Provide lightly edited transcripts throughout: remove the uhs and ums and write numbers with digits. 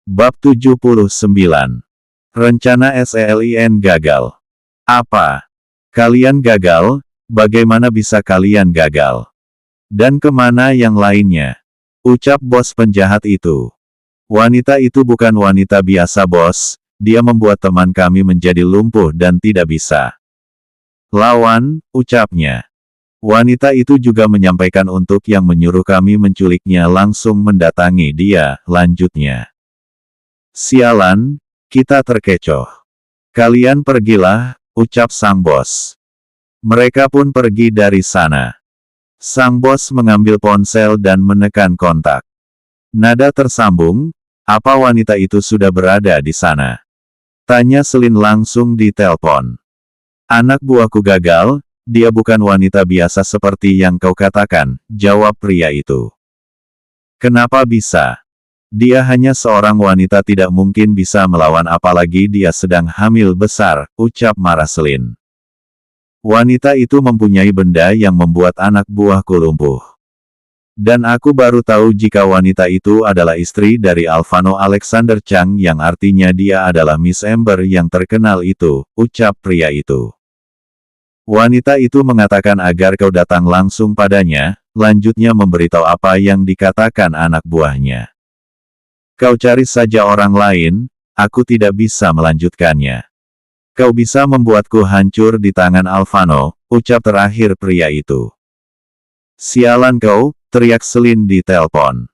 Bab 79. Rencana SELIN gagal. Apa? Kalian gagal? Bagaimana bisa kalian gagal? Dan kemana yang lainnya? Ucap bos penjahat itu. Wanita itu bukan wanita biasa bos, dia membuat teman kami menjadi lumpuh dan tidak bisa lawan, ucapnya. Wanita itu juga menyampaikan untuk yang menyuruh kami menculiknya langsung mendatangi dia, lanjutnya. Sialan, kita terkecoh. Kalian pergilah, ucap sang bos. Mereka pun pergi dari sana. Sang bos mengambil ponsel dan menekan kontak. Nada tersambung, apa wanita itu sudah berada di sana? Tanya Selin langsung di telepon. Anak buahku gagal, dia bukan wanita biasa seperti yang kau katakan, jawab pria itu. Kenapa bisa? Dia hanya seorang wanita tidak mungkin bisa melawan apalagi dia sedang hamil besar, ucap marah Selin. Wanita itu mempunyai benda yang membuat anak buahku lumpuh. Dan aku baru tahu jika wanita itu adalah istri dari Alvano Alexander Chang yang artinya dia adalah Miss Ember yang terkenal itu, ucap pria itu. Wanita itu mengatakan agar kau datang langsung padanya, lanjutnya memberitahu apa yang dikatakan anak buahnya. Kau cari saja orang lain, aku tidak bisa melanjutkannya. Kau bisa membuatku hancur di tangan Alvano, ucap terakhir pria itu. Sialan kau, teriak Selin di telepon.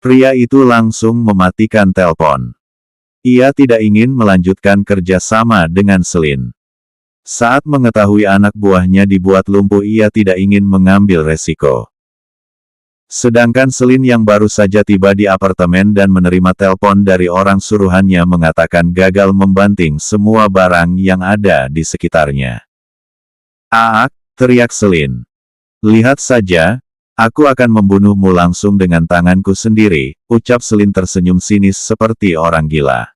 Pria itu langsung mematikan telepon. Ia tidak ingin melanjutkan kerjasama dengan Selin. Saat mengetahui anak buahnya dibuat lumpuh ia tidak ingin mengambil resiko. Sedangkan Selin yang baru saja tiba di apartemen dan menerima telepon dari orang suruhannya mengatakan gagal membanting semua barang yang ada di sekitarnya. "Aak," teriak Selin. "Lihat saja, aku akan membunuhmu langsung dengan tanganku sendiri," ucap Selin tersenyum sinis seperti orang gila.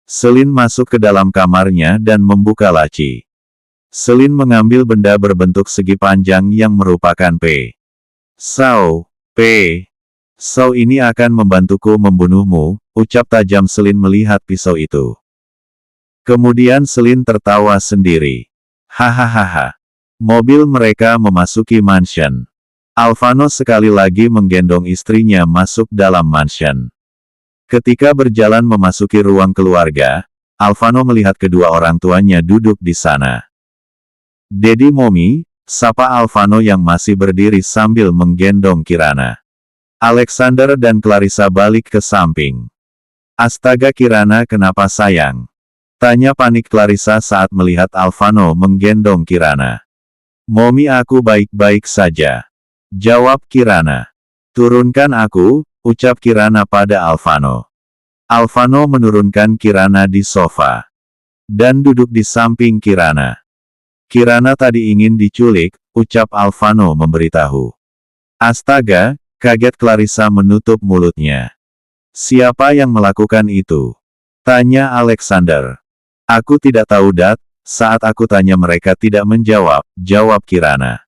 Selin masuk ke dalam kamarnya dan membuka laci. Selin mengambil benda berbentuk segi panjang yang merupakan pisau ini akan membantuku membunuhmu, ucap tajam Selin melihat pisau itu. Kemudian Selin tertawa sendiri. Hahaha. Mobil mereka memasuki mansion. Alvano sekali lagi menggendong istrinya masuk dalam mansion. Ketika berjalan memasuki ruang keluarga, Alvano melihat kedua orang tuanya duduk di sana. Dedi Momi, sapa Alvano yang masih berdiri sambil menggendong Kirana. Alexander dan Clarissa balik ke samping. Astaga Kirana kenapa sayang? Tanya panik Clarissa saat melihat Alvano menggendong Kirana. Momi aku baik-baik saja. Jawab Kirana. Turunkan aku, ucap Kirana pada Alvano. Alvano menurunkan Kirana di sofa. Dan duduk di samping Kirana. Kirana tadi ingin diculik, ucap Alvano memberitahu. Astaga, kaget Clarissa menutup mulutnya. Siapa yang melakukan itu? Tanya Alexander. Aku tidak tahu Dat, saat aku tanya mereka tidak menjawab, jawab Kirana.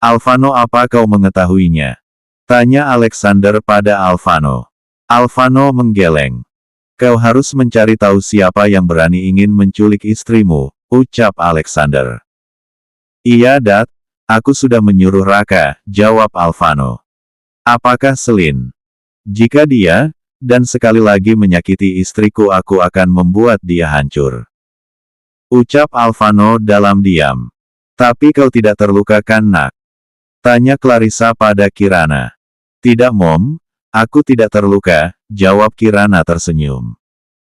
Alvano apa kau mengetahuinya? Tanya Alexander pada Alvano. Alvano menggeleng. Kau harus mencari tahu siapa yang berani ingin menculik istrimu, ucap Alexander. Iya Dat, aku sudah menyuruh Raka, jawab Alvano. Apakah Selin? Jika dia, dan sekali lagi menyakiti istriku aku akan membuat dia hancur. Ucap Alvano dalam diam. Tapi kau tidak terluka kan nak? Tanya Clarissa pada Kirana. Tidak Mom, aku tidak terluka, jawab Kirana tersenyum.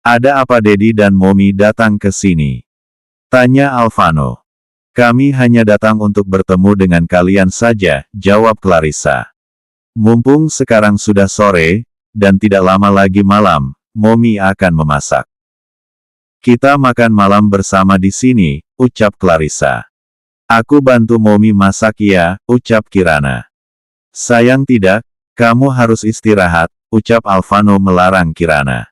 Ada apa Dedi dan Momi datang ke sini? Tanya Alvano. Kami hanya datang untuk bertemu dengan kalian saja, jawab Clarissa. Mumpung sekarang sudah sore, dan tidak lama lagi malam, Momi akan memasak. Kita makan malam bersama di sini, ucap Clarissa. Aku bantu Momi masak ya, ucap Kirana. Sayang tidak, kamu harus istirahat, ucap Alvano melarang Kirana.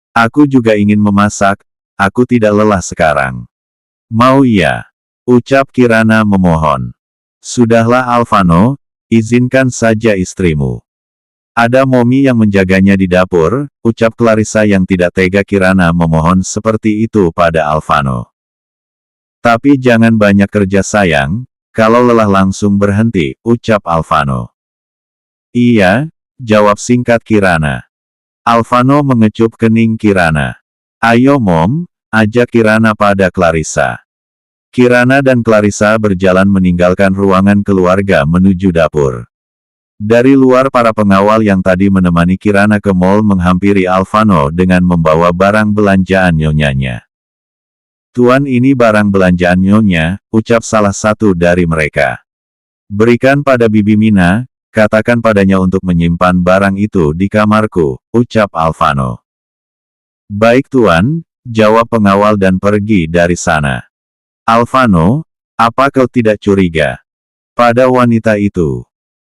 Aku juga ingin memasak, aku tidak lelah sekarang. Mau ya? Ucap Kirana memohon. Sudahlah Alvano, izinkan saja istrimu. Ada Momi yang menjaganya di dapur, ucap Clarissa yang tidak tega Kirana memohon seperti itu pada Alvano. Tapi jangan banyak kerja sayang, kalau lelah langsung berhenti, ucap Alvano. Iya, jawab singkat Kirana. Alvano mengecup kening Kirana. Ayo Mom, ajak Kirana pada Clarissa. Kirana dan Clarissa berjalan meninggalkan ruangan keluarga menuju dapur. Dari luar para pengawal yang tadi menemani Kirana ke mall menghampiri Alvano dengan membawa barang belanjaan nyonyanya. Tuan, ini barang belanjaan nyonya, ucap salah satu dari mereka. Berikan pada Bibi Mina, katakan padanya untuk menyimpan barang itu di kamarku, ucap Alvano. Baik Tuan, jawab pengawal dan pergi dari sana. Alvano, apa kau tidak curiga pada wanita itu?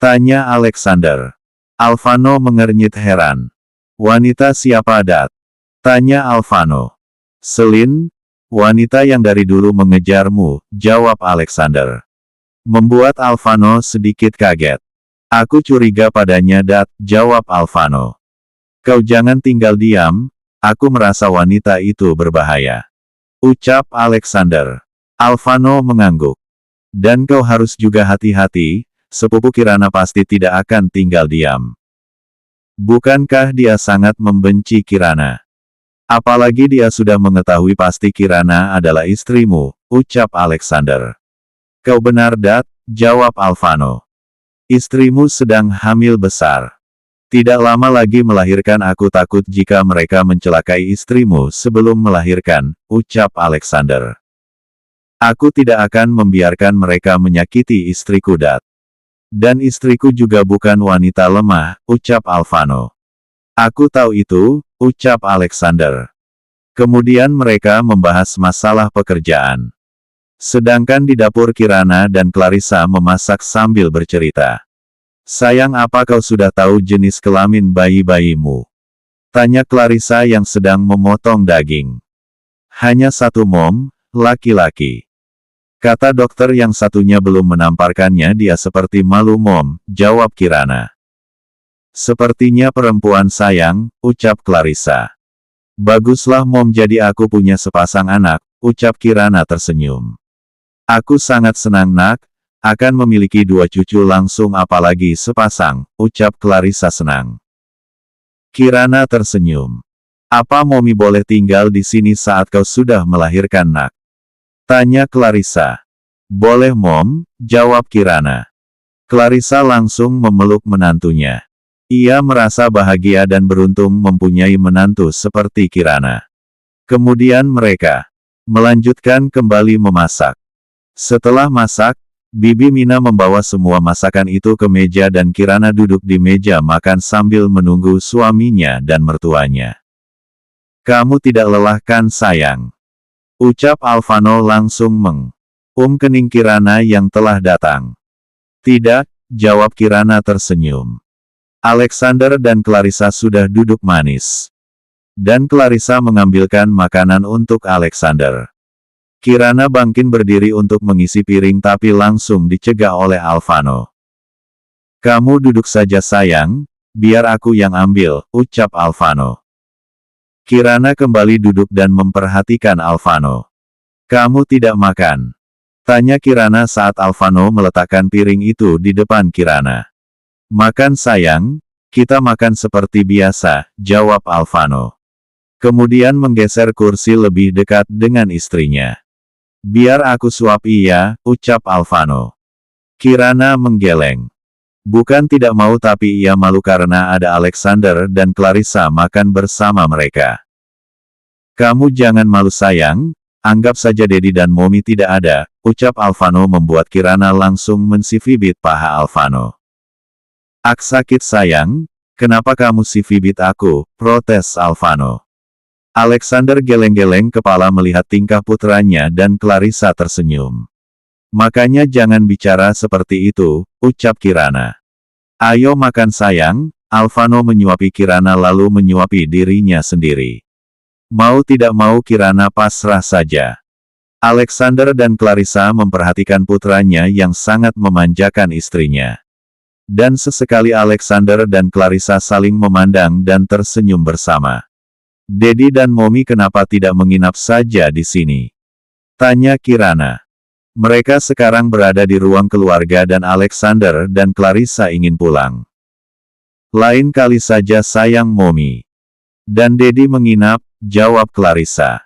Tanya Alexander. Alvano mengernyit heran. Wanita siapa Dat? Tanya Alvano. Selin, wanita yang dari dulu mengejarmu, jawab Alexander. Membuat Alvano sedikit kaget. Aku curiga padanya Dat, jawab Alvano. Kau jangan tinggal diam, aku merasa wanita itu berbahaya, ucap Alexander. Alvano mengangguk. Dan kau harus juga hati-hati, sepupu Kirana pasti tidak akan tinggal diam. Bukankah dia sangat membenci Kirana? Apalagi dia sudah mengetahui pasti Kirana adalah istrimu, ucap Alexander. Kau benar Dat, jawab Alvano. Istrimu sedang hamil besar. Tidak lama lagi melahirkan, aku takut jika mereka mencelakai istrimu sebelum melahirkan, ucap Alexander. Aku tidak akan membiarkan mereka menyakiti istriku Dat. Dan istriku juga bukan wanita lemah, ucap Alvano. Aku tahu itu, ucap Alexander. Kemudian mereka membahas masalah pekerjaan. Sedangkan di dapur Kirana dan Clarissa memasak sambil bercerita. Sayang, apa kau sudah tahu jenis kelamin bayi-bayimu? Tanya Clarissa yang sedang memotong daging. Hanya satu Mom, laki-laki. Kata dokter yang satunya belum menamparkannya, dia seperti malu Mom, jawab Kirana. Sepertinya perempuan sayang, ucap Clarissa. Baguslah Mom, jadi aku punya sepasang anak, ucap Kirana tersenyum. Aku sangat senang Nak, akan memiliki 2 cucu langsung, apalagi sepasang, ucap Clarissa senang. Kirana tersenyum. Apa Momi boleh tinggal di sini saat kau sudah melahirkan Nak? Tanya Clarissa. Boleh Mom, jawab Kirana. Clarissa langsung memeluk menantunya. Ia merasa bahagia dan beruntung mempunyai menantu seperti Kirana. Kemudian mereka melanjutkan kembali memasak. Setelah masak, Bibi Mina membawa semua masakan itu ke meja dan Kirana duduk di meja makan sambil menunggu suaminya dan mertuanya. Kamu tidak lelah kan sayang? Ucap Alvano langsung kening Kirana yang telah datang. Tidak, jawab Kirana tersenyum. Alexander dan Clarissa sudah duduk manis. Dan Clarissa mengambilkan makanan untuk Alexander. Kirana bangkit berdiri untuk mengisi piring tapi langsung dicegah oleh Alvano. Kamu duduk saja sayang, biar aku yang ambil, ucap Alvano. Kirana kembali duduk dan memperhatikan Alvano. Kamu tidak makan? Tanya Kirana saat Alvano meletakkan piring itu di depan Kirana. Makan sayang, kita makan seperti biasa, jawab Alvano. Kemudian menggeser kursi lebih dekat dengan istrinya. Biar aku suap, iya, ucap Alvano. Kirana menggeleng. Bukan tidak mau tapi ia malu karena ada Alexander dan Clarissa makan bersama mereka. Kamu jangan malu sayang, anggap saja Dedi dan Momi tidak ada, ucap Alvano membuat Kirana langsung mensifibit paha Alvano. Ak sakit sayang, kenapa kamu sifibit aku, protes Alvano. Alexander geleng-geleng kepala melihat tingkah putranya dan Clarissa tersenyum. Makanya jangan bicara seperti itu, ucap Kirana. Ayo makan sayang, Alvano menyuapi Kirana lalu menyuapi dirinya sendiri. Mau tidak mau Kirana pasrah saja. Alexander dan Clarissa memperhatikan putranya yang sangat memanjakan istrinya. Dan sesekali Alexander dan Clarissa saling memandang dan tersenyum bersama. Dedi dan Momi kenapa tidak menginap saja di sini? Tanya Kirana. Mereka sekarang berada di ruang keluarga dan Alexander dan Clarissa ingin pulang. Lain kali saja sayang Momi. Dan Dedi menginap, jawab Clarissa.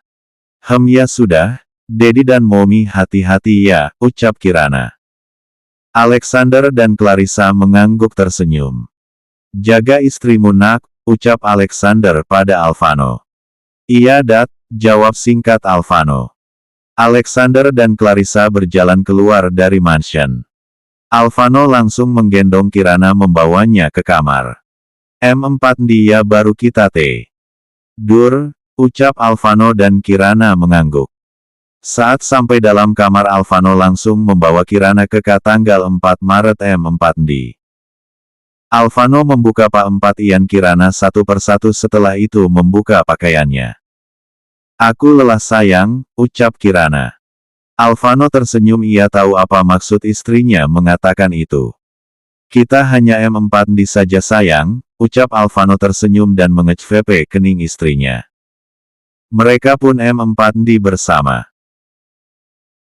Ya sudah, Dedi dan Momi hati-hati ya, ucap Kirana. Alexander dan Clarissa mengangguk tersenyum. Jaga istrimu nak, ucap Alexander pada Alvano. Iya Dat, jawab singkat Alvano. Alexander dan Clarissa berjalan keluar dari mansion. Alvano langsung menggendong Kirana membawanya ke kamar. M4 dia baru kita Dur, ucap Alvano dan Kirana mengangguk. Saat sampai dalam kamar Alvano langsung membawa Kirana ke tanggal 4 Maret M4D. Alvano membuka Pak 4 Ian Kirana satu persatu setelah itu membuka pakaiannya. Aku lelah sayang, ucap Kirana. Alvano tersenyum ia tahu apa maksud istrinya mengatakan itu. Kita hanya M4D saja sayang, ucap Alvano tersenyum dan mengecvp kening istrinya. Mereka pun M4D bersama.